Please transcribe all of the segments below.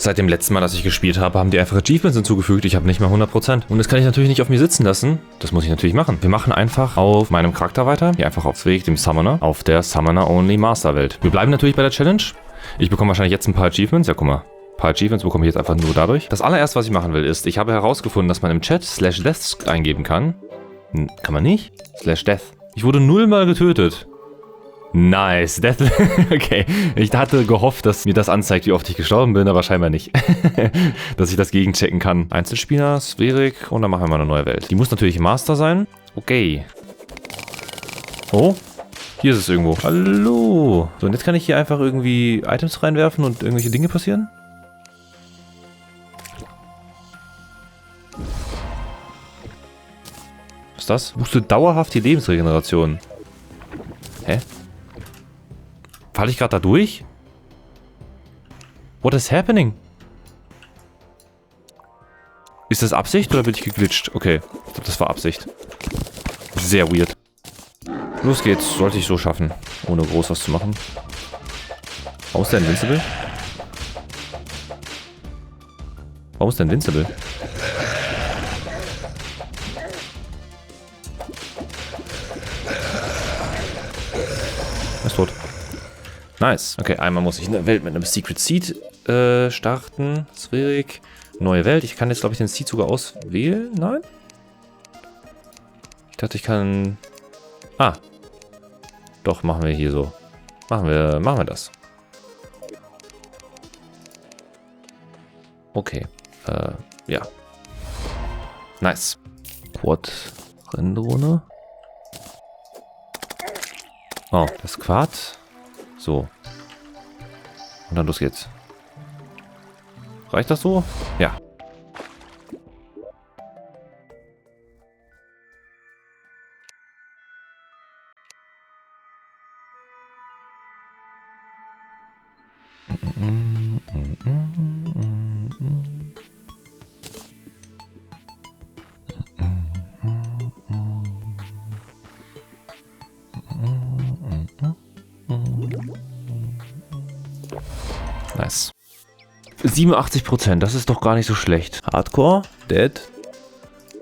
Seit dem letzten Mal, dass ich gespielt habe, haben die einfach Achievements hinzugefügt. Ich habe nicht mal 100%. Und das kann ich natürlich nicht auf mir sitzen lassen. Das muss ich natürlich machen. Wir machen einfach auf meinem Charakter weiter. Hier einfach auf Weg, dem Summoner, auf der Summoner-Only Master-Welt. Wir bleiben natürlich bei der Challenge. Ich bekomme wahrscheinlich jetzt ein paar Achievements. Ja, guck mal. Ein paar Achievements bekomme ich jetzt einfach nur dadurch. Das allererste, was ich machen will, ist, ich habe herausgefunden, dass man im Chat /death eingeben kann. Kann man nicht? /death. Ich wurde 0-mal getötet. Nice. Death. Okay. Ich hatte gehofft, dass mir das anzeigt, wie oft ich gestorben bin, aber scheinbar nicht. Dass ich das gegenchecken kann. Einzelspieler, Sphärik und dann machen wir mal eine neue Welt. Die muss natürlich Master sein. Okay. Oh. Hier ist es irgendwo. Hallo. So, und jetzt kann ich hier einfach irgendwie Items reinwerfen und irgendwelche Dinge passieren. Was ist das? Boostet dauerhaft die Lebensregeneration. Hä? Falle ich gerade da durch? What is happening? Ist das Absicht oder bin ich geglitscht? Okay, ich glaube, das war Absicht. Sehr weird. Los geht's, sollte ich so schaffen, ohne groß was zu machen. Warum ist der invincible? Warum ist der invincible? Er ist tot. Nice. Okay, einmal muss ich in der Welt mit einem Secret Seed starten. Sphärik. Neue Welt. Ich kann jetzt, glaube ich, den Seed sogar auswählen. Nein? Ich dachte, ich kann... Ah. Doch, machen wir hier so. Machen wir das. Okay. Ja. Nice. Quad-Renndrohne. Oh, das Quad. So. Und dann los geht's. Reicht das so? Ja. Nice. 87%, das ist doch gar nicht so schlecht. Hardcore, Dead,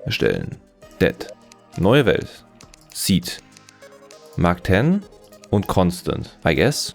erstellen. Dead. Neue Welt. Seed. Mark 10 und Constant. I guess.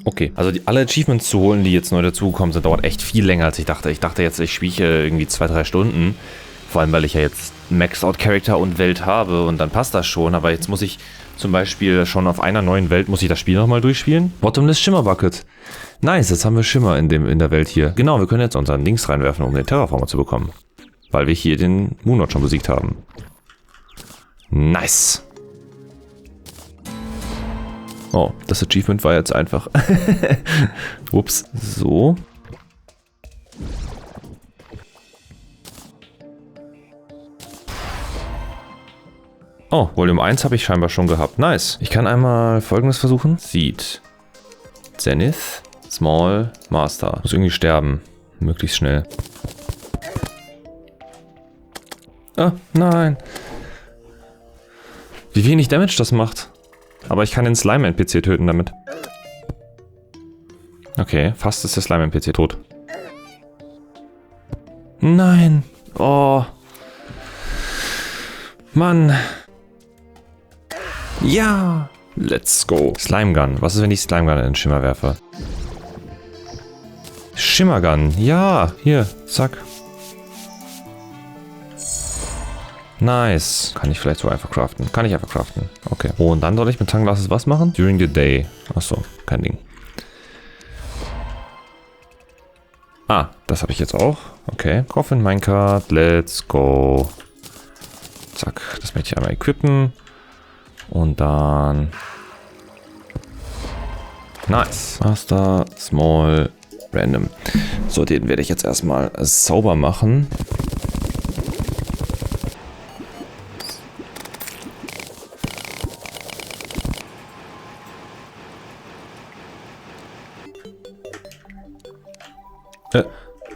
Okay, also alle Achievements zu holen, die jetzt neu dazugekommen sind, dauert echt viel länger, als ich dachte. Ich dachte jetzt, ich spiele irgendwie 2-3 Stunden. Vor allem, weil ich ja jetzt Maxed-Out-Charakter und Welt habe und dann passt das schon. Aber jetzt muss ich zum Beispiel schon auf einer neuen Welt, muss ich das Spiel nochmal durchspielen. Bottomless Shimmer Bucket. Nice, jetzt haben wir Schimmer in der Welt hier. Genau, wir können jetzt unseren Links reinwerfen, um den Terraformer zu bekommen. Weil wir hier den Moonlord schon besiegt haben. Nice. Oh, das Achievement war jetzt einfach. Ups, so. Oh, Volume 1 habe ich scheinbar schon gehabt. Nice. Ich kann einmal Folgendes versuchen. Seed. Zenith. Small. Master. Muss irgendwie sterben. Möglichst schnell. Ah, nein. Wie wenig Damage das macht. Aber ich kann den Slime-NPC töten damit. Okay, fast ist der Slime-NPC tot. Nein. Oh. Mann. Ja. Let's go. Slime Gun. Was ist, wenn ich Slime Gun in den Schimmer werfe? Shimmer Gun. Ja. Hier. Zack. Nice. Kann ich vielleicht so einfach craften? Kann ich einfach craften. Okay. Oh, und dann soll ich mit Sunglasses was machen? During the day. Achso, kein Ding. Ah, das habe ich jetzt auch. Okay. Coffin Minecart. Let's go. Zack. Das möchte ich einmal equippen. Und dann... Nice. Master, Small, Random. So, den werde ich jetzt erstmal sauber machen.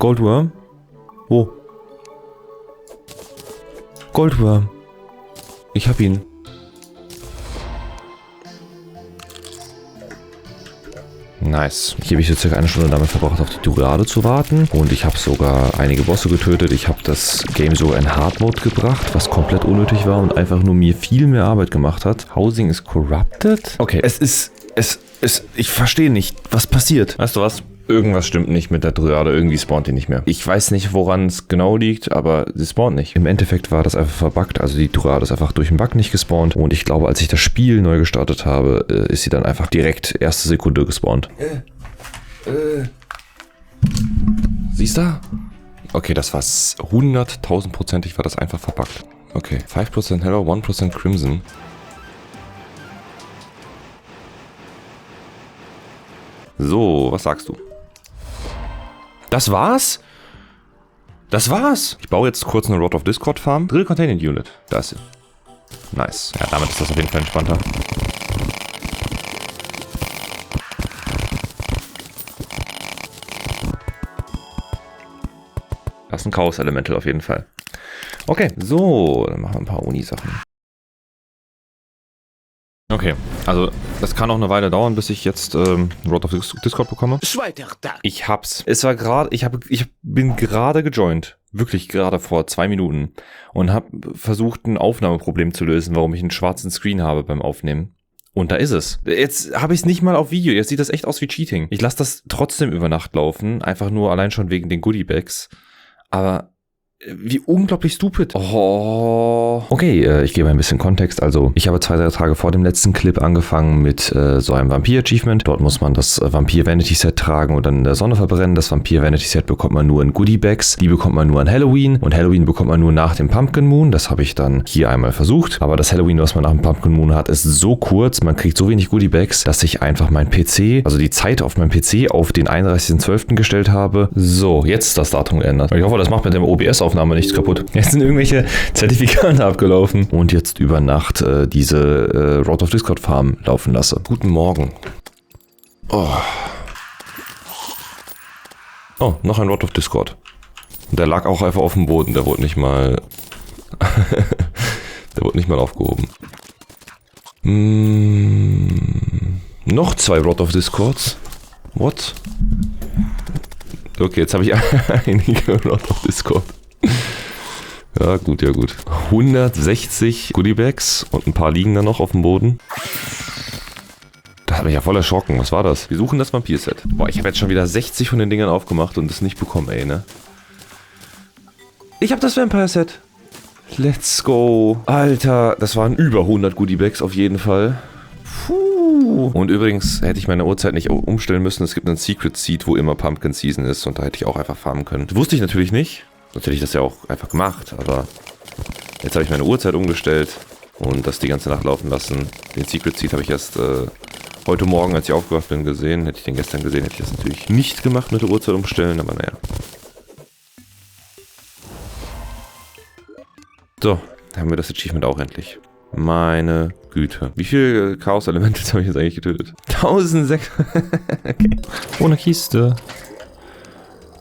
Goldworm? Wo? Goldworm. Ich hab ihn. Nice. Hier habe ich so circa eine Stunde damit verbracht, auf die Duriade zu warten. Und ich habe sogar einige Bosse getötet. Ich habe das Game sogar in Hard Mode gebracht, was komplett unnötig war und einfach nur mir viel mehr Arbeit gemacht hat. Housing is corrupted? Okay, ich verstehe nicht, was passiert. Weißt du was? Irgendwas stimmt nicht mit der Dryade, irgendwie spawnt die nicht mehr. Ich weiß nicht, woran es genau liegt, aber sie spawnt nicht. Im Endeffekt war das einfach verbuggt, also die Dryade ist einfach durch den Bug nicht gespawnt. Und ich glaube, als ich das Spiel neu gestartet habe, ist sie dann einfach direkt erste Sekunde gespawnt. Siehst du? Okay, das war 100.000%ig war das einfach verbuggt. Okay, 5% Hello, 1% Crimson. So, was sagst du? Das war's? Das war's? Ich baue jetzt kurz eine Rod of Discord Farm. Drill Containment Unit. Da ist sie. Nice. Ja, damit ist das auf jeden Fall entspannter. Das ist ein Chaos Elemental auf jeden Fall. Okay, so, dann machen wir ein paar Uni-Sachen. Okay, also das kann auch eine Weile dauern, bis ich jetzt Rod of Discord bekomme. Ich hab's. Es war gerade, ich bin gerade gejoint, wirklich gerade vor 2 Minuten und habe versucht, ein Aufnahmeproblem zu lösen, warum ich einen schwarzen Screen habe beim Aufnehmen. Und da ist es. Jetzt habe ich es nicht mal auf Video. Jetzt sieht das echt aus wie Cheating. Ich lasse das trotzdem über Nacht laufen, einfach nur allein schon wegen den Goodie-Bags. Aber wie unglaublich stupid. Oh. Okay, ich gebe ein bisschen Kontext. Also, ich habe 2-3 Tage vor dem letzten Clip angefangen mit so einem Vampir-Achievement. Dort muss man das Vampir-Vanity-Set tragen und dann in der Sonne verbrennen. Das Vampir-Vanity-Set bekommt man nur in Goodie-Bags. Die bekommt man nur an Halloween. Und Halloween bekommt man nur nach dem Pumpkin Moon. Das habe ich dann hier einmal versucht. Aber das Halloween, was man nach dem Pumpkin Moon hat, ist so kurz. Man kriegt so wenig Goodie-Bags, dass ich einfach mein PC, also die Zeit auf meinem PC, auf den 31.12. gestellt habe. So, jetzt ist das Datum geändert. Ich hoffe, das macht mit dem OBS-Aufnahme nichts kaputt. Jetzt sind irgendwelche Zertifikate abgelaufen. Und jetzt über Nacht diese Rod of Discord Farm laufen lasse. Guten Morgen. Oh, noch ein Rod of Discord. Der lag auch einfach auf dem Boden. Der wurde nicht mal... der wurde nicht mal aufgehoben. Noch 2 Rod of Discords. What? Okay, jetzt habe ich einige Rod of Discord. Ja, gut, ja gut. 160 Goodiebags und ein paar liegen da noch auf dem Boden. Das hat mich ja voll erschrocken. Was war das? Wir suchen das Vampir-Set. Boah, ich habe jetzt schon wieder 60 von den Dingern aufgemacht und es nicht bekommen, ey, ne? Ich habe das Vampire-Set. Let's go. Alter, das waren über 100 Goodiebags auf jeden Fall. Puh. Und übrigens hätte ich meine Uhrzeit nicht umstellen müssen. Es gibt einen Secret Seed, wo immer Pumpkin Season ist und da hätte ich auch einfach farmen können. Das wusste ich natürlich nicht. Sonst hätte ich das ja auch einfach gemacht, aber jetzt habe ich meine Uhrzeit umgestellt und das die ganze Nacht laufen lassen. Den Secret Seed habe ich erst heute Morgen, als ich aufgewacht bin, gesehen. Hätte ich den gestern gesehen, hätte ich das natürlich nicht gemacht mit der Uhrzeit umstellen, aber naja. So, dann haben wir das Achievement auch endlich. Meine Güte. Wie viele Chaos Elementals habe ich jetzt eigentlich getötet? 1600. Okay. Ohne Kiste.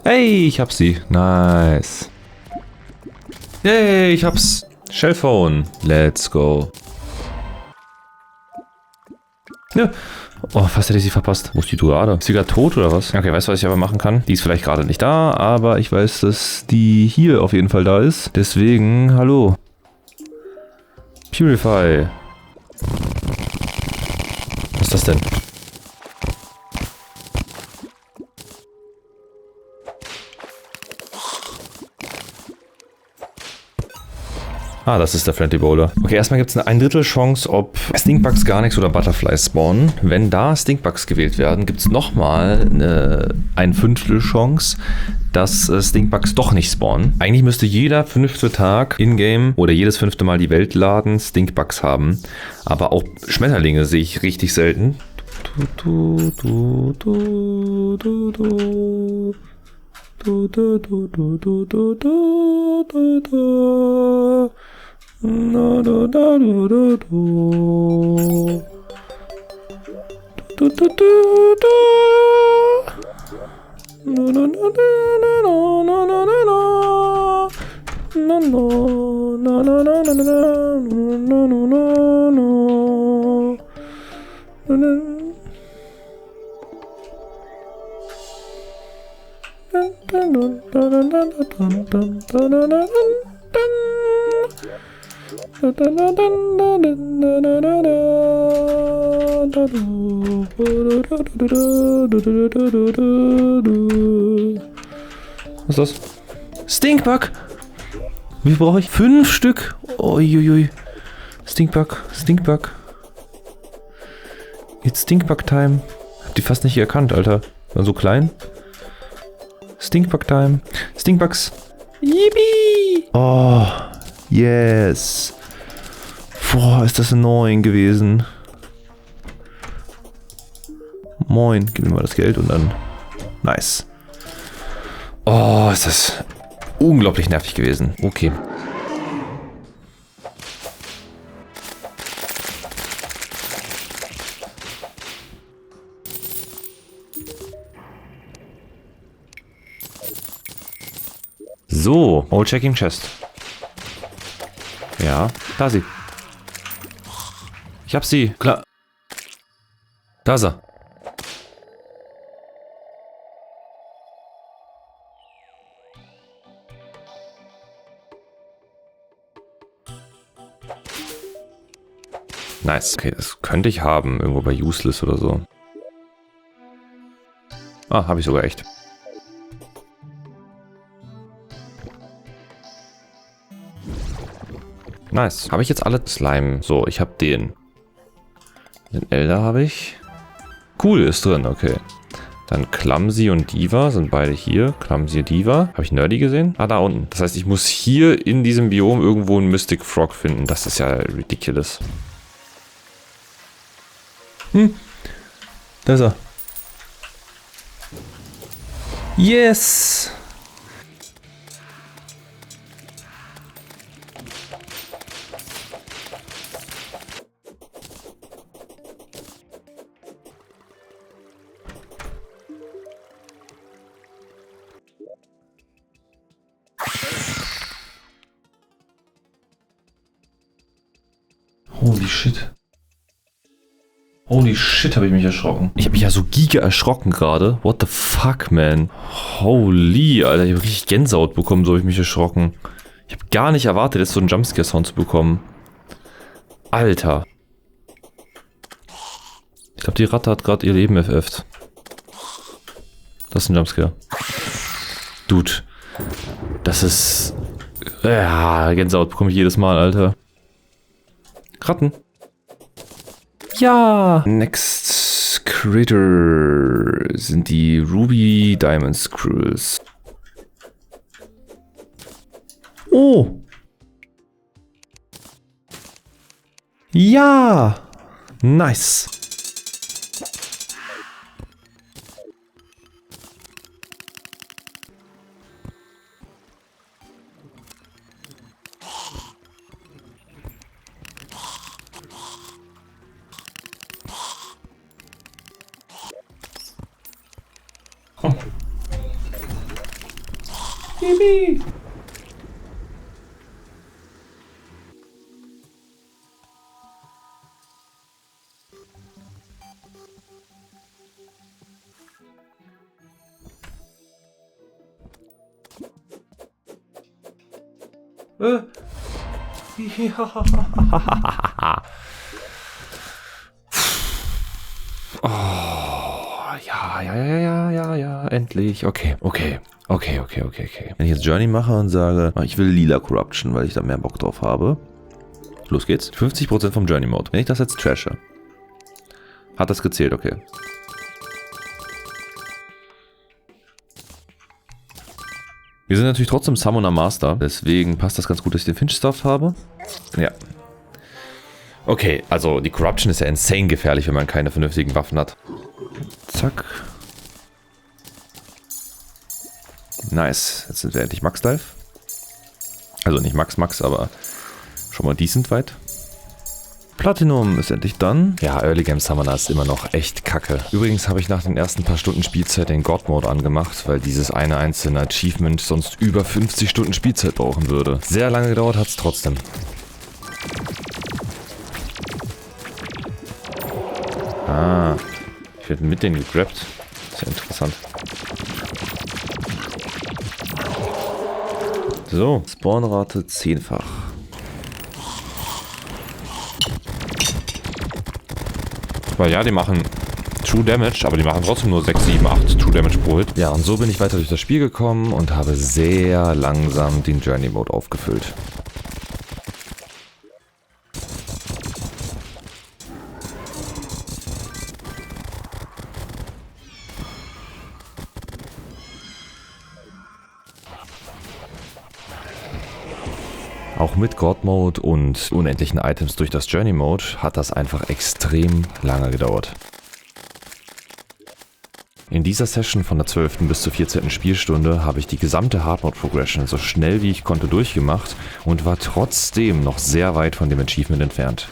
Hey, ich hab sie. Nice. Hey, ich hab's. Shellphone. Let's go. Ja. Oh, fast hätte ich sie verpasst. Wo ist die Dryade? Ist sie gerade tot oder was? Okay, weißt du, was ich aber machen kann? Die ist vielleicht gerade nicht da, aber ich weiß, dass die hier auf jeden Fall da ist. Deswegen, hallo. Purify. Was ist das denn? Ah, das ist der Friendly Bowler. Okay, erstmal gibt es eine 1/3 Chance, ob Stinkbugs, Garnix oder Butterflies spawnen. Wenn da Stinkbugs gewählt werden, gibt es nochmal eine 1/5 Chance, dass Stinkbugs doch nicht spawnen. Eigentlich müsste jeder 5. Tag in-game oder jedes 5. Mal die Welt laden Stinkbugs haben. Aber auch Schmetterlinge sehe ich richtig selten. Was ist das? Stinkbug! Wie viel brauche ich? 5 Stück! Uiuiui. Stinkbug, Stinkbug. It's Stinkbug Time. Hab die fast nicht erkannt, Alter. Waren so klein. Stinkbug Time. Stinkbugs. Yippie! Oh, yes. Boah, ist das annoying gewesen. Moin, gib mir mal das Geld und dann... Nice. Oh, ist das unglaublich nervig gewesen. Okay. So, Old Checking Chest. Ja, da sie. Ich hab sie. Klar. Da ist er. Nice. Okay, das könnte ich haben. Irgendwo bei Useless oder so. Ah, habe ich sogar echt. Nice. Habe ich jetzt alle Slime? So, ich habe den. Den Elder habe ich. Cool, ist drin, okay. Dann Clumsy und Diva sind beide hier. Clumsy und Diva. Habe ich Nerdy gesehen? Ah, da unten. Das heißt, ich muss hier in diesem Biom irgendwo einen Mystic Frog finden. Das ist ja ridiculous. Da ist er. Yes! Holy shit. Holy shit, habe ich mich erschrocken. Ich habe mich ja so giga erschrocken gerade. What the fuck, man? Holy, Alter, ich habe richtig Gänsehaut bekommen, so habe ich mich erschrocken. Ich habe gar nicht erwartet, jetzt so einen Jumpscare-Sound zu bekommen. Alter. Ich glaube, die Ratte hat gerade ihr Leben FF't. Das ist ein Jumpscare. Dude. Das ist... Ja, Gänsehaut bekomme ich jedes Mal, Alter. Ratten. Ja! Next Critter sind die Ruby Diamond Squirrels. Oh! Ja! Nice! Baby. Ja. Oh, ja, endlich. Okay. Wenn ich jetzt Journey mache und sage, ich will lila Corruption, weil ich da mehr Bock drauf habe. Los geht's. 50% vom Journey Mode. Wenn ich das jetzt trashe. Hat das gezählt, okay. Wir sind natürlich trotzdem Summoner Master, deswegen passt das ganz gut, dass ich den Finch Stuff habe. Ja. Okay, also die Corruption ist ja insane gefährlich, wenn man keine vernünftigen Waffen hat. Zack. Nice. Jetzt sind wir endlich Max Life. Also nicht Max, aber schon mal decent weit. Platinum ist endlich done. Ja, Early Game Summoner ist immer noch echt kacke. Übrigens habe ich nach den ersten paar Stunden Spielzeit den God Mode angemacht, weil dieses eine einzelne Achievement sonst über 50 Stunden Spielzeit brauchen würde. Sehr lange gedauert hat es trotzdem. Ah, ich werde mit denen gegrabt. Sehr interessant. So, Spawnrate 10-fach. Weil ja, die machen True Damage, aber die machen trotzdem nur 6, 7, 8 True Damage pro Hit. Ja, und so bin ich weiter durch das Spiel gekommen und habe sehr langsam den Journey Mode aufgefüllt. Auch mit God Mode und unendlichen Items durch das Journey Mode hat das einfach extrem lange gedauert. In dieser Session von der 12. bis zur 14. Spielstunde habe ich die gesamte Hard Mode Progression so schnell wie ich konnte durchgemacht und war trotzdem noch sehr weit von dem Achievement entfernt.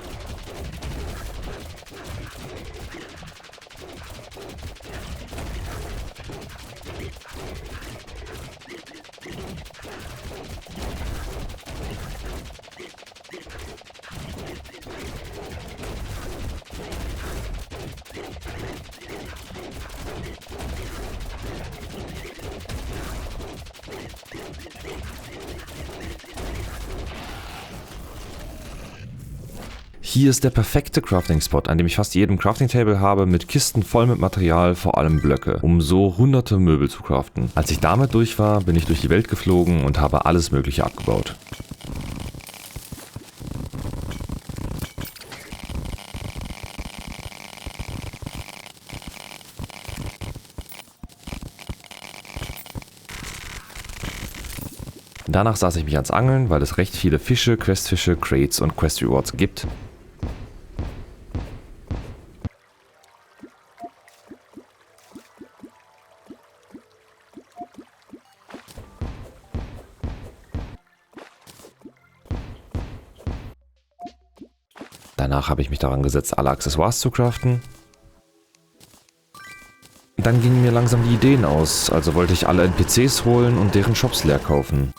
Hier ist der perfekte Crafting-Spot, an dem ich fast jeden Crafting-Table habe, mit Kisten voll mit Material, vor allem Blöcke, um so hunderte Möbel zu craften. Als ich damit durch war, bin ich durch die Welt geflogen und habe alles Mögliche abgebaut. Danach saß ich mich ans Angeln, weil es recht viele Fische, Questfische, Crates und Quest Rewards gibt. Danach habe ich mich daran gesetzt, alle Accessoires zu craften. Dann gingen mir langsam die Ideen aus, also wollte ich alle NPCs holen und deren Shops leer kaufen.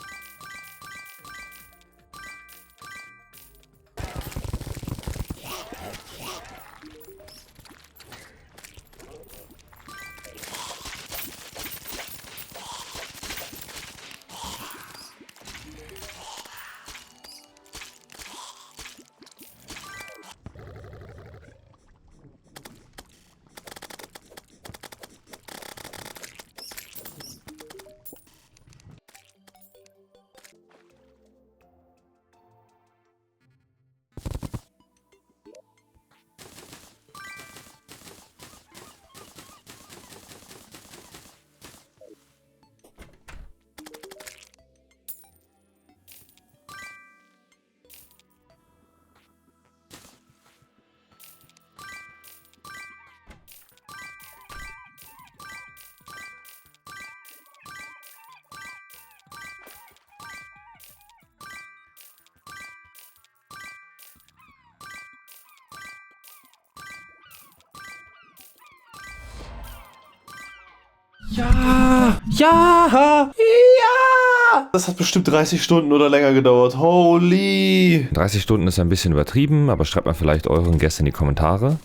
Ja! Ja! Ja! Das hat bestimmt 30 Stunden oder länger gedauert. Holy! 30 Stunden ist ein bisschen übertrieben, aber schreibt mal vielleicht euren Guess in die Kommentare.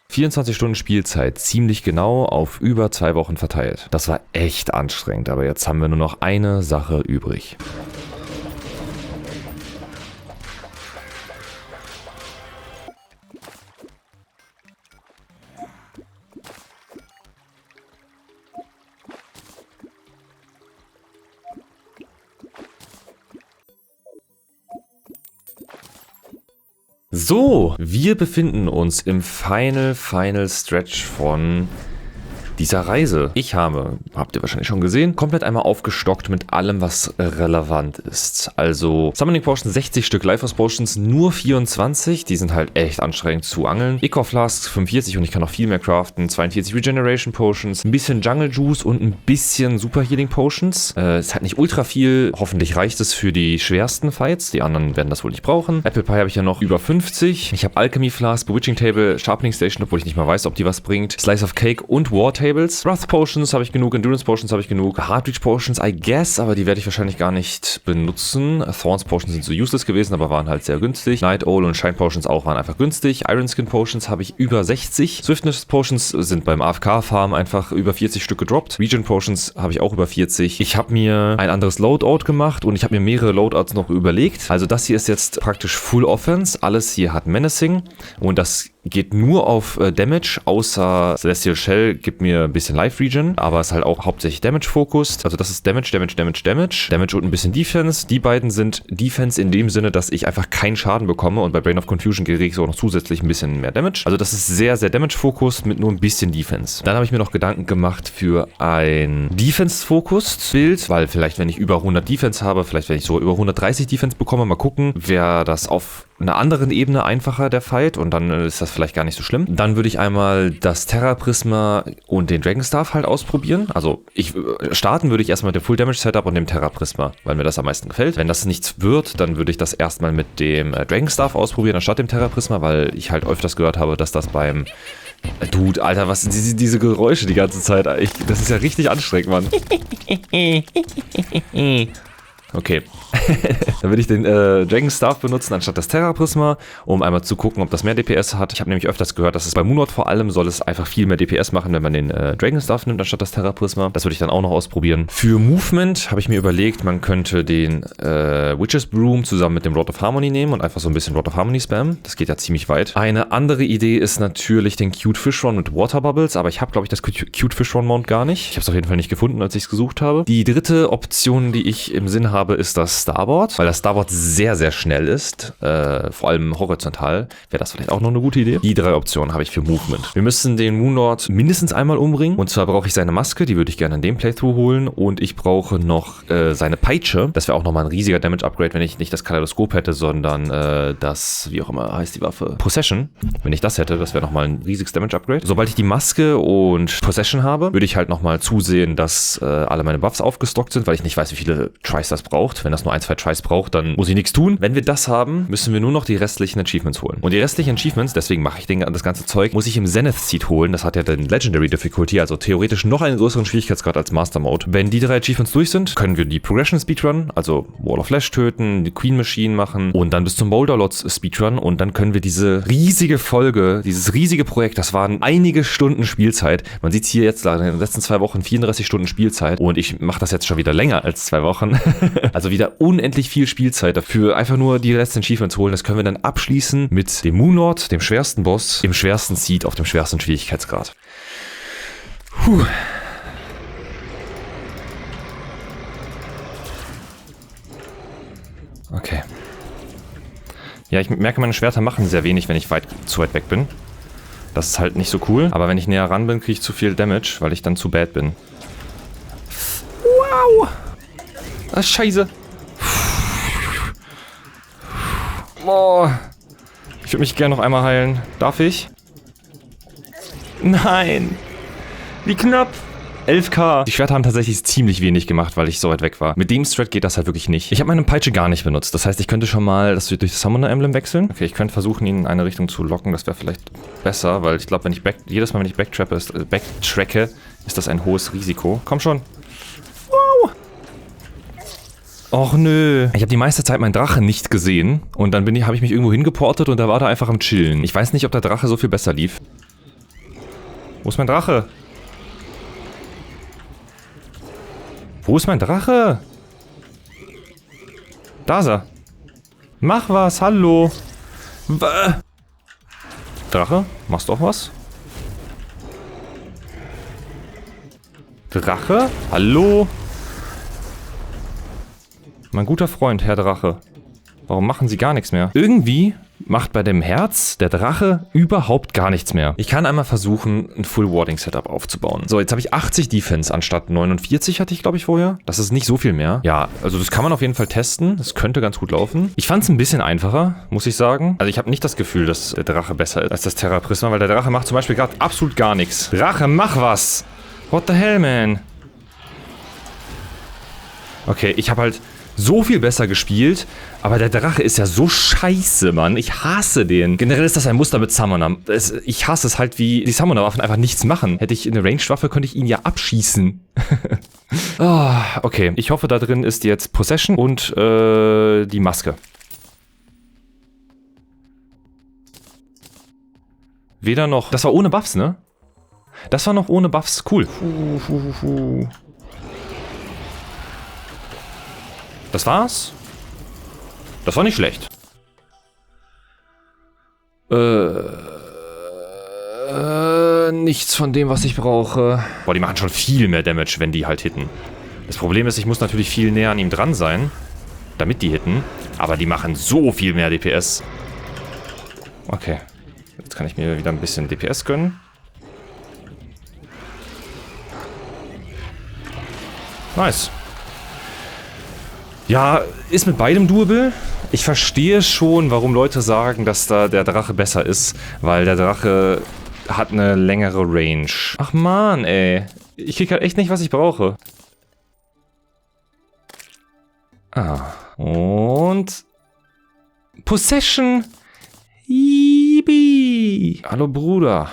24 Stunden Spielzeit, ziemlich genau auf über 2 Wochen verteilt. Das war echt anstrengend, aber jetzt haben wir nur noch eine Sache übrig. So, wir befinden uns im Final Stretch von dieser Reise. Ich habe, habt ihr wahrscheinlich schon gesehen, komplett einmal aufgestockt mit allem, was relevant ist. Also Summoning Potions 60 Stück, Life Force Potions nur 24. Die sind halt echt anstrengend zu angeln. Eco Flasks 45 und ich kann noch viel mehr craften. 42 Regeneration Potions, ein bisschen Jungle Juice und ein bisschen Super Healing Potions. Ist halt nicht ultra viel. Hoffentlich reicht es für die schwersten Fights. Die anderen werden das wohl nicht brauchen. Apple Pie habe ich ja noch über 50. Ich habe Alchemy Flask, Bewitching Table, Sharpening Station, obwohl ich nicht mal weiß, ob die was bringt. Slice of Cake und War Tables. Wrath Potions habe ich genug, Endurance Potions habe ich genug. Heartreach Potions, I guess, aber die werde ich wahrscheinlich gar nicht benutzen. Thorns Potions sind so useless gewesen, aber waren halt sehr günstig. Night Owl und Shine Potions auch waren einfach günstig. Iron Skin Potions habe ich über 60. Swiftness Potions sind beim AFK-Farm einfach über 40 Stück gedroppt. Regen Potions habe ich auch über 40. Ich habe mir ein anderes Loadout gemacht und ich habe mir mehrere Loadouts noch überlegt. Also das hier ist jetzt praktisch Full Offense. Alles hier hat Menacing und das geht nur auf Damage, außer Celestial Shell gibt mir ein bisschen Life Regen, aber ist halt auch hauptsächlich Damage-focused. Also das ist Damage, Damage, Damage, Damage. Damage und ein bisschen Defense. Die beiden sind Defense in dem Sinne, dass ich einfach keinen Schaden bekomme und bei Brain of Confusion kriege ich auch noch zusätzlich ein bisschen mehr Damage. Also das ist sehr, sehr Damage-focused mit nur ein bisschen Defense. Dann habe ich mir noch Gedanken gemacht für ein Defense-focused Bild, weil vielleicht, wenn ich über 100 Defense habe, vielleicht, wenn ich so über 130 Defense bekomme, mal gucken, wäre das auf einer anderen Ebene einfacher, der Fight, und dann ist das vielleicht gar nicht so schlimm. Dann würde ich einmal das Terra Prisma und den Dragon Staff halt ausprobieren. Also starten würde ich erstmal mit dem Full Damage Setup und dem Terra Prisma, weil mir das am meisten gefällt. Wenn das nichts wird, dann würde ich das erstmal mit dem Dragon Staff ausprobieren, anstatt dem Terra Prisma, weil ich halt öfters gehört habe, dass das beim Dude, Alter, was sind diese Geräusche die ganze Zeit? Das ist ja richtig anstrengend, Mann. Okay. Dann würde ich den Dragon Staff benutzen, anstatt das Terra Prisma, um einmal zu gucken, ob das mehr DPS hat. Ich habe nämlich öfters gehört, dass es bei Moonlord vor allem soll es einfach viel mehr DPS machen, wenn man den Dragon Staff nimmt, anstatt das Terra Prisma. Das würde ich dann auch noch ausprobieren. Für Movement habe ich mir überlegt, man könnte den Witch's Broom zusammen mit dem Rod of Harmony nehmen und einfach so ein bisschen Rod of Harmony spammen. Das geht ja ziemlich weit. Eine andere Idee ist natürlich den Cute Fish Run mit Water Bubbles, aber ich habe, glaube ich, das Cute Fish Run Mount gar nicht. Ich habe es auf jeden Fall nicht gefunden, als ich es gesucht habe. Die dritte Option, die ich im Sinn habe, ist das Starboard, weil das Starboard sehr, sehr schnell ist, vor allem horizontal. Wäre das vielleicht auch noch eine gute Idee? Die drei Optionen habe ich für Movement. Wir müssen den Moonlord mindestens einmal umbringen, und zwar brauche ich seine Maske, die würde ich gerne in dem Playthrough holen, und ich brauche noch seine Peitsche. Das wäre auch nochmal ein riesiger Damage-Upgrade, wenn ich nicht das Kaleidoskop hätte, sondern das, wie auch immer heißt die Waffe, Possession. Wenn ich das hätte, das wäre nochmal ein riesiges Damage-Upgrade. Sobald ich die Maske und Possession habe, würde ich halt nochmal zusehen, dass alle meine Buffs aufgestockt sind, weil ich nicht weiß, wie viele Tries das braucht. Wenn das nur 1, 2 Tries braucht, dann muss ich nichts tun. Wenn wir das haben, müssen wir nur noch die restlichen Achievements holen. Und die restlichen Achievements, deswegen mache ich das ganze Zeug, muss ich im Zenith Seed holen. Das hat ja den Legendary Difficulty, also theoretisch noch einen größeren Schwierigkeitsgrad als Master Mode. Wenn die drei Achievements durch sind, können wir die Progression Speedrun, also Wall of Flash töten, die Queen Machine machen und dann bis zum Boulder Lords Speedrun, und dann können wir diese riesige Folge, dieses riesige Projekt, das waren einige Stunden Spielzeit. Man sieht es hier jetzt in den letzten 2 Wochen 34 Stunden Spielzeit, und ich mache das jetzt schon wieder länger als 2 Wochen. Also wieder unendlich viel Spielzeit dafür, einfach nur die letzten Achievements holen. Das können wir dann abschließen mit dem Moonlord, dem schwersten Boss, im schwersten Seed auf dem schwersten Schwierigkeitsgrad. Puh. Okay. Ja, ich merke, meine Schwerter machen sehr wenig, wenn ich zu weit weg bin. Das ist halt nicht so cool. Aber wenn ich näher ran bin, kriege ich zu viel Damage, weil ich dann zu bad bin. Wow! Ah, scheiße. Oh. Ich würde mich gerne noch einmal heilen. Darf ich? Nein! Wie knapp! 11k. Die Schwerter haben tatsächlich ziemlich wenig gemacht, weil ich so weit weg war. Mit dem Strat geht das halt wirklich nicht. Ich habe meine Peitsche gar nicht benutzt. Das heißt, ich könnte schon mal das durch das Summoner Emblem wechseln. Okay, ich könnte versuchen, ihn in eine Richtung zu locken. Das wäre vielleicht besser, weil ich glaube, jedes Mal, wenn ich backtracke, ist das ein hohes Risiko. Komm schon. Wow. Och nö. Ich habe die meiste Zeit meinen Drache nicht gesehen. Und dann habe ich mich irgendwo hingeportet und da war der einfach am Chillen. Ich weiß nicht, ob der Drache so viel besser lief. Wo ist mein Drache? Wo ist mein Drache? Da ist er. Mach was, hallo. Drache, machst du auch was? Drache? Hallo? Mein guter Freund, Herr Drache. Warum machen Sie gar nichts mehr? Irgendwie macht bei dem Herz, der Drache, überhaupt gar nichts mehr. Ich kann einmal versuchen, ein Full Warding Setup aufzubauen. So, jetzt habe ich 80 Defense anstatt 49 hatte ich, glaube ich, vorher. Das ist nicht so viel mehr. Ja, also das kann man auf jeden Fall testen. Das könnte ganz gut laufen. Ich fand es ein bisschen einfacher, muss ich sagen. Also ich habe nicht das Gefühl, dass der Drache besser ist als das Terra Prisma, weil der Drache macht zum Beispiel gerade absolut gar nichts. Drache, mach was! What the hell, man? Okay, ich habe halt so viel besser gespielt, aber der Drache ist ja so scheiße, Mann. Ich hasse den. Generell ist das ein Muster mit Summoner. Ich hasse es halt, wie die Summoner-Waffen einfach nichts machen. Hätte ich eine Ranged-Waffe, könnte ich ihn ja abschießen. Oh, okay, ich hoffe, da drin ist jetzt Possession und die Maske. Weder noch... Das war ohne Buffs, ne? Das war noch ohne Buffs. Cool. Das war's. Das war nicht schlecht. Nichts von dem, was ich brauche. Boah, die machen schon viel mehr Damage, wenn die halt hitten. Das Problem ist, ich muss natürlich viel näher an ihm dran sein, damit die hitten. Aber die machen so viel mehr DPS. Okay. Jetzt kann ich mir wieder ein bisschen DPS gönnen. Nice. Ja, ist mit beidem doable. Ich verstehe schon, warum Leute sagen, dass da der Drache besser ist, weil der Drache hat eine längere Range. Ach man, ey. Ich krieg halt echt nicht, was ich brauche. Ah. Und... Possession. Yibi. Hallo Bruder.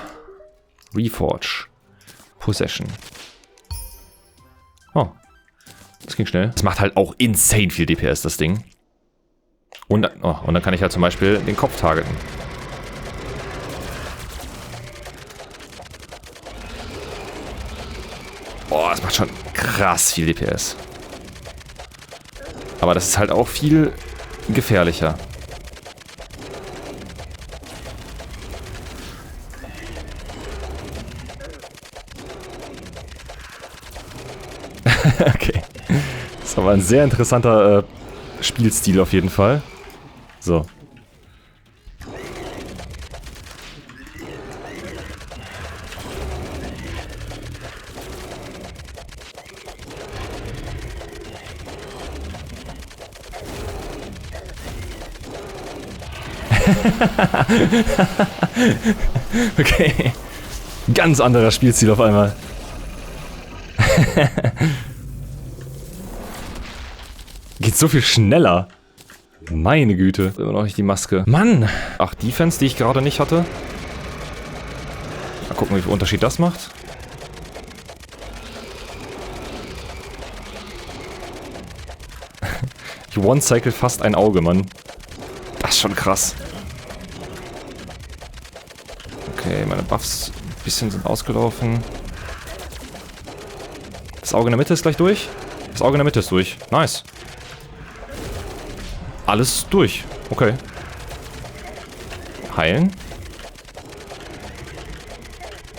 Reforge. Possession. Oh. Das ging schnell. Das macht halt auch insane viel DPS, das Ding. Und dann kann ich halt zum Beispiel den Kopf targeten. Boah, das macht schon krass viel DPS. Aber das ist halt auch viel gefährlicher. Okay. Das war ein sehr interessanter Spielstil auf jeden Fall. So. Okay. Ganz anderer Spielstil auf einmal. Geht so viel schneller. Meine Güte. Immer noch nicht die Maske. Mann! Ach, Defense, die ich gerade nicht hatte. Mal gucken, wie viel Unterschied das macht. Ich one-cycle fast ein Auge, Mann. Das ist schon krass. Okay, meine Buffs ein bisschen sind ausgelaufen. Das Auge in der Mitte ist gleich durch. Das Auge in der Mitte ist durch. Nice. Alles durch. Okay. Heilen.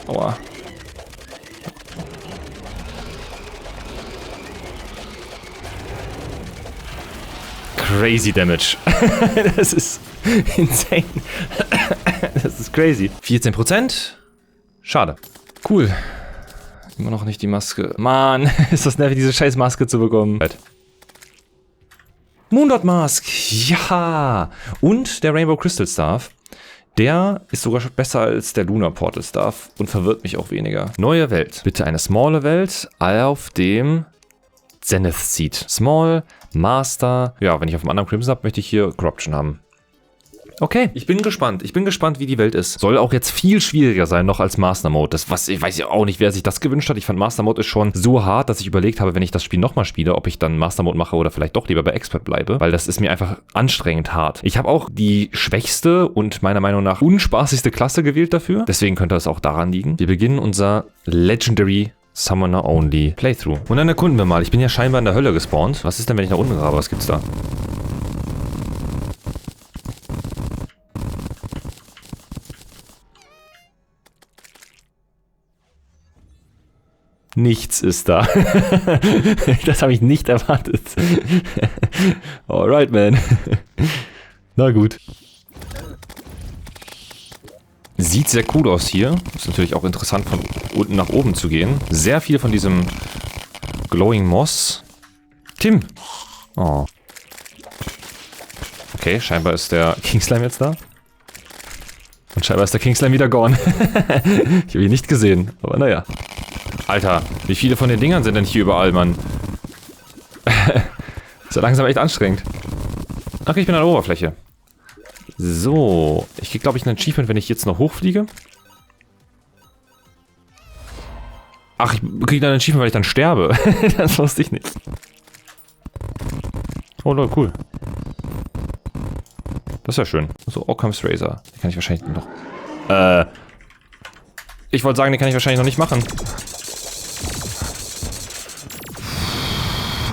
Aua. Crazy Damage. Das ist insane. Das ist crazy. 14%? Schade. Cool. Immer noch nicht die Maske. Mann, ist das nervig, diese scheiß Maske zu bekommen. Moondot Mask. Ja. Und der Rainbow Crystal Staff. Der ist sogar besser als der Lunar Portal Staff und verwirrt mich auch weniger. Neue Welt. Bitte eine smalle Welt auf dem Zenith Seed. Small, Master. Ja, wenn ich auf dem anderen Crimson habe, möchte ich hier Corruption haben. Okay, ich bin gespannt. Ich bin gespannt, wie die Welt ist. Soll auch jetzt viel schwieriger sein noch als Master Mode. Ich weiß ja auch nicht, wer sich das gewünscht hat. Ich fand Master Mode ist schon so hart, dass ich überlegt habe, wenn ich das Spiel nochmal spiele, ob ich dann Master Mode mache oder vielleicht doch lieber bei Expert bleibe. Weil das ist mir einfach anstrengend hart. Ich habe auch die schwächste und meiner Meinung nach unspaßigste Klasse gewählt dafür. Deswegen könnte es auch daran liegen. Wir beginnen unser Legendary Summoner Only Playthrough. Und dann erkunden wir mal. Ich bin ja scheinbar in der Hölle gespawnt. Was ist denn, wenn ich nach unten grabe? Was gibt's da? Nichts ist da. Das habe ich nicht erwartet. Alright, man. Na gut. Sieht sehr cool aus hier. Ist natürlich auch interessant, von unten nach oben zu gehen. Sehr viel von diesem Glowing Moss. Tim! Oh. Okay, scheinbar ist der Kingslime jetzt da. Und scheinbar ist der Kingslime wieder gone. Ich habe ihn nicht gesehen, aber naja. Alter, wie viele von den Dingern sind denn hier überall, Mann? Ist ja langsam echt anstrengend. Okay, ich bin an der Oberfläche. So, ich krieg, glaube ich, ein Achievement, wenn ich jetzt noch hochfliege. Ach, ich kriege dann ein Achievement, weil ich dann sterbe. Das wusste ich nicht. Oh, Leute, cool. Das ist ja schön. So, Occam's Razor. Den kann ich wahrscheinlich noch... Ich wollte sagen, den kann ich wahrscheinlich noch nicht machen.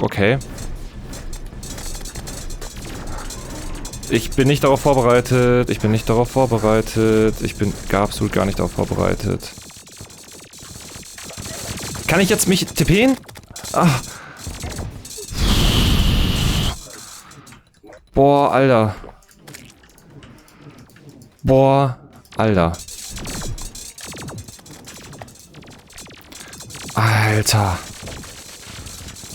Okay. Ich bin nicht darauf vorbereitet. Ich bin nicht darauf vorbereitet. Ich bin absolut gar nicht darauf vorbereitet. Kann ich jetzt mich tippen? Ach. Boah, Alter. Boah, Alter. Alter.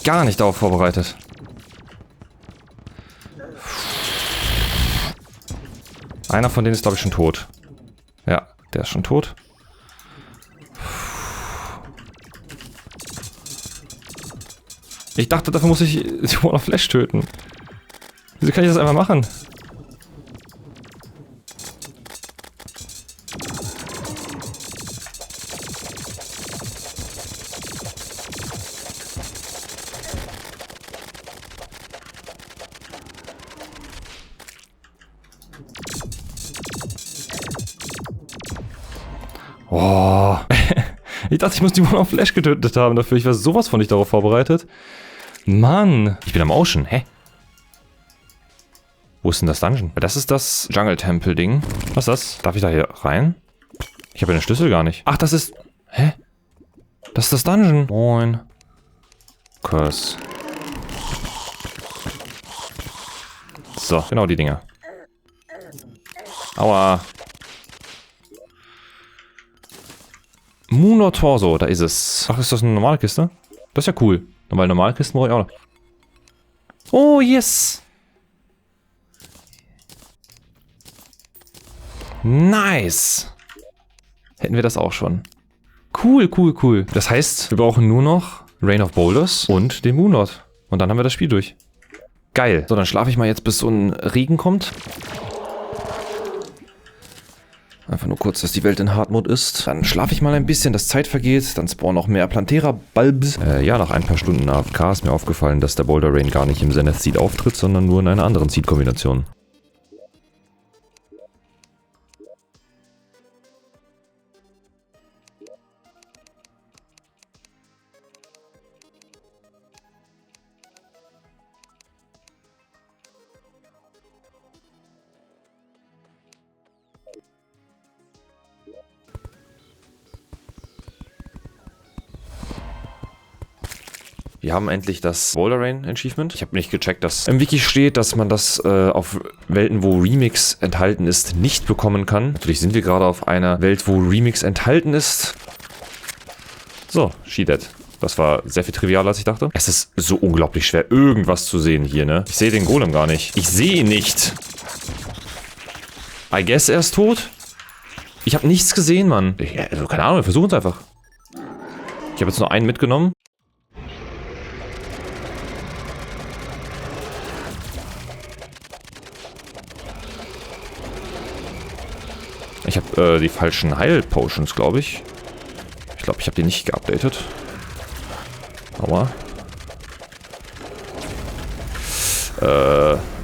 Gar nicht darauf vorbereitet. Einer von denen ist, glaube ich, schon tot. Ja, der ist schon tot. Ich dachte, dafür muss ich die Wall of Flash töten. Wieso kann ich das einfach machen? Oh. Ich dachte, ich muss die Wall of Flash getötet haben dafür. Ich war sowas von nicht darauf vorbereitet. Mann. Ich bin am Ocean. Hä? Wo ist denn das Dungeon? Das ist das Jungle-Tempel-Ding. Was ist das? Darf ich da hier rein? Ich habe ja den Schlüssel gar nicht. Ach, das ist... Hä? Das ist das Dungeon. Moin. Curse. So, genau die Dinger. Aua. Moonor Torso, da ist es. Ach, ist das eine normale Kiste? Das ist ja cool. Weil normale Kisten brauche ich auch noch. Oh, yes! Nice! Hätten wir das auch schon. Cool, cool, cool. Das heißt, wir brauchen nur noch Rain of Boulders und den Moonlord. Und dann haben wir das Spiel durch. Geil. So, dann schlafe ich mal jetzt, bis so ein Regen kommt. Einfach nur kurz, dass die Welt in Hardmode ist. Dann schlafe ich mal ein bisschen, dass Zeit vergeht. Dann spawnen noch mehr Plantera-Bulbs. Ja, nach ein paar Stunden AFK ist mir aufgefallen, dass der Boulder Rain gar nicht im Zenith Seed auftritt, sondern nur in einer anderen Seed-Kombination. Wir haben endlich das Boulder Rain Achievement. Ich habe nicht gecheckt, dass im Wiki steht, dass man das auf Welten, wo Remix enthalten ist, nicht bekommen kann. Natürlich sind wir gerade auf einer Welt, wo Remix enthalten ist. So, She Dead. Das war sehr viel trivialer, als ich dachte. Es ist so unglaublich schwer, irgendwas zu sehen hier, ne? Ich sehe den Golem gar nicht. Ich sehe ihn nicht. I guess er ist tot? Ich habe nichts gesehen, Mann. Also, keine Ahnung, wir versuchen es einfach. Ich habe jetzt nur einen mitgenommen. Ich habe die falschen Heil-Potions, glaube ich. Ich glaube, ich habe die nicht geupdatet. Aua.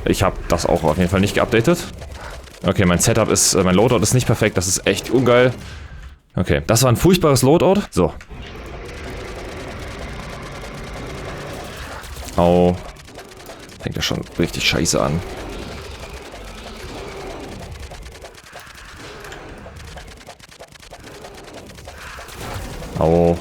Ich habe das auch auf jeden Fall nicht geupdatet. Okay, mein Setup ist, mein Loadout ist nicht perfekt. Das ist echt ungeil. Okay, das war ein furchtbares Loadout. So. Au. Fängt ja schon richtig scheiße an. Au.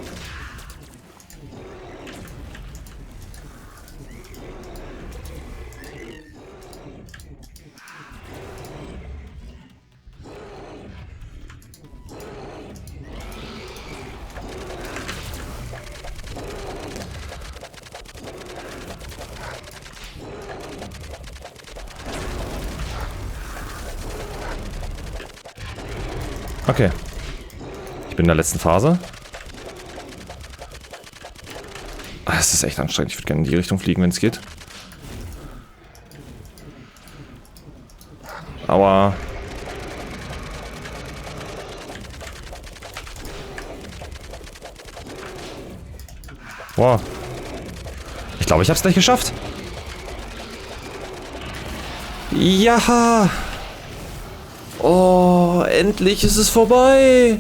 Okay. Ich bin in der letzten Phase. Es ist echt anstrengend. Ich würde gerne in die Richtung fliegen, wenn es geht. Aua. Wow. Ich glaube, ich habe es gleich geschafft. Ja. Oh, endlich ist es vorbei.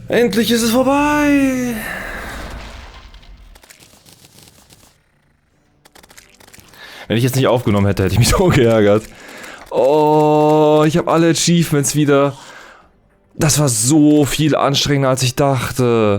Endlich ist es vorbei. Wenn ich jetzt nicht aufgenommen hätte, hätte ich mich so geärgert. Oh, ich habe alle Achievements wieder. Das war so viel anstrengender, als ich dachte.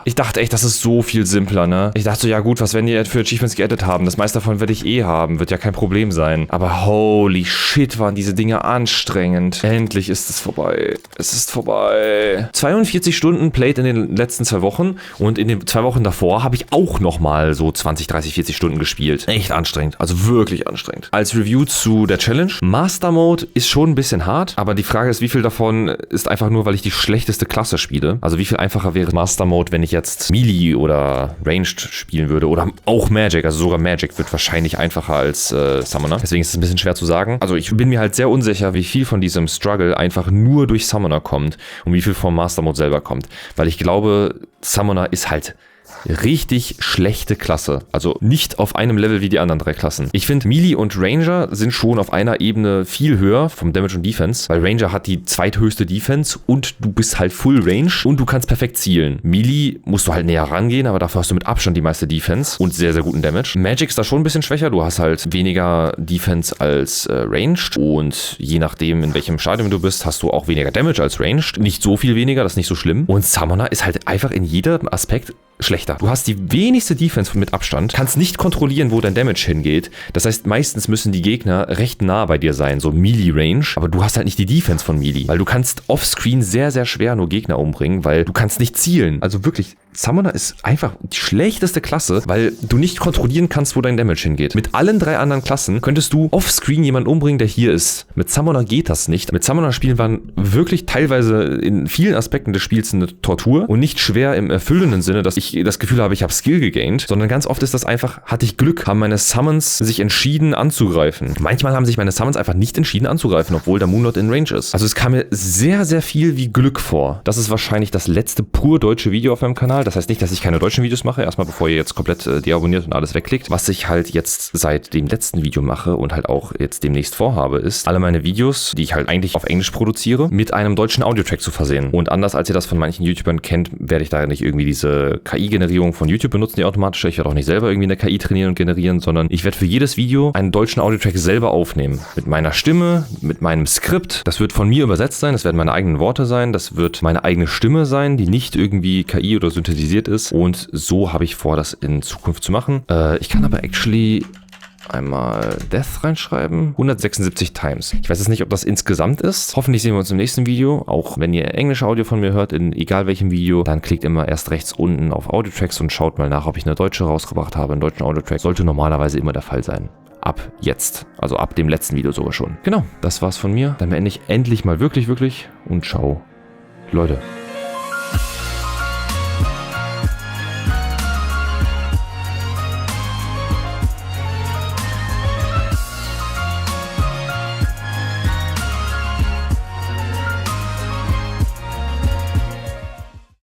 Ich dachte echt, das ist so viel simpler, ne? Ich dachte so, ja gut, was werden die für Achievements geaddet haben? Das meiste davon werde ich eh haben, wird ja kein Problem sein. Aber holy shit, waren diese Dinge anstrengend. Endlich ist es vorbei. Es ist vorbei. 42 Stunden played in den letzten 2 Wochen und in den 2 Wochen davor habe ich auch nochmal so 20, 30, 40 Stunden gespielt. Echt anstrengend, also wirklich anstrengend. Als Review zu der Challenge, Master Mode ist schon ein bisschen hart, aber die Frage ist, wie viel davon ist einfach nur, weil ich die schlechteste Klasse spiele. Also wie viel einfacher wäre Master Mode, wenn ich jetzt Melee oder Ranged spielen würde oder auch Magic, also sogar Magic wird wahrscheinlich einfacher als Summoner. Deswegen ist es ein bisschen schwer zu sagen. Also ich bin mir halt sehr unsicher, wie viel von diesem Struggle einfach nur durch Summoner kommt und wie viel vom Master Mode selber kommt. Weil ich glaube, Summoner ist halt richtig schlechte Klasse. Also nicht auf einem Level wie die anderen 3 Klassen. Ich finde, Melee und Ranger sind schon auf einer Ebene viel höher vom Damage und Defense, weil Ranger hat die zweithöchste Defense und du bist halt Full Range und du kannst perfekt zielen. Melee musst du halt näher rangehen, aber dafür hast du mit Abstand die meiste Defense und sehr, sehr guten Damage. Magic ist da schon ein bisschen schwächer. Du hast halt weniger Defense als Ranged und je nachdem, in welchem Stadium du bist, hast du auch weniger Damage als Ranged. Nicht so viel weniger, das ist nicht so schlimm. Und Summoner ist halt einfach in jedem Aspekt schlechter. Du hast die wenigste Defense mit Abstand, kannst nicht kontrollieren, wo dein Damage hingeht. Das heißt, meistens müssen die Gegner recht nah bei dir sein, so Melee-Range, aber du hast halt nicht die Defense von Melee, weil du kannst offscreen sehr, sehr schwer nur Gegner umbringen, weil du kannst nicht zielen. Also wirklich, Summoner ist einfach die schlechteste Klasse, weil du nicht kontrollieren kannst, wo dein Damage hingeht. Mit allen 3 anderen Klassen könntest du offscreen jemanden umbringen, der hier ist. Mit Summoner geht das nicht. Mit Summoner-Spielen waren wirklich teilweise in vielen Aspekten des Spiels eine Tortur und nicht schwer im erfüllenden Sinne, dass ich das Gefühl habe, ich habe Skill gegaint, sondern ganz oft ist das einfach, hatte ich Glück, haben meine Summons sich entschieden anzugreifen. Manchmal haben sich meine Summons einfach nicht entschieden anzugreifen, obwohl der Moonlord in Range ist. Also es kam mir sehr, sehr viel wie Glück vor. Das ist wahrscheinlich das letzte pur deutsche Video auf meinem Kanal. Das heißt nicht, dass ich keine deutschen Videos mache, erstmal bevor ihr jetzt komplett deabonniert und alles wegklickt. Was ich halt jetzt seit dem letzten Video mache und halt auch jetzt demnächst vorhabe, ist, alle meine Videos, die ich halt eigentlich auf Englisch produziere, mit einem deutschen Audiotrack zu versehen. Und anders als ihr das von manchen YouTubern kennt, werde ich da nicht irgendwie diese KI-Generierung von YouTube benutzen, die automatische. Ich werde auch nicht selber irgendwie eine KI trainieren und generieren, sondern ich werde für jedes Video einen deutschen Audiotrack selber aufnehmen. Mit meiner Stimme, mit meinem Skript. Das wird von mir übersetzt sein, das werden meine eigenen Worte sein, das wird meine eigene Stimme sein, die nicht irgendwie KI oder synthetisiert ist. Und so habe ich vor, das in Zukunft zu machen. Ich kann aber actually einmal Death reinschreiben. 176 times. Ich weiß jetzt nicht, ob das insgesamt ist. Hoffentlich sehen wir uns im nächsten Video. Auch wenn ihr englische Audio von mir hört, in egal welchem Video, dann klickt immer erst rechts unten auf Audiotracks und schaut mal nach, ob ich eine deutsche rausgebracht habe. Einen deutschen Audiotrack sollte normalerweise immer der Fall sein. Ab jetzt. Also ab dem letzten Video sogar schon. Genau, das war's von mir. Dann beende ich endlich mal wirklich und ciao, Leute.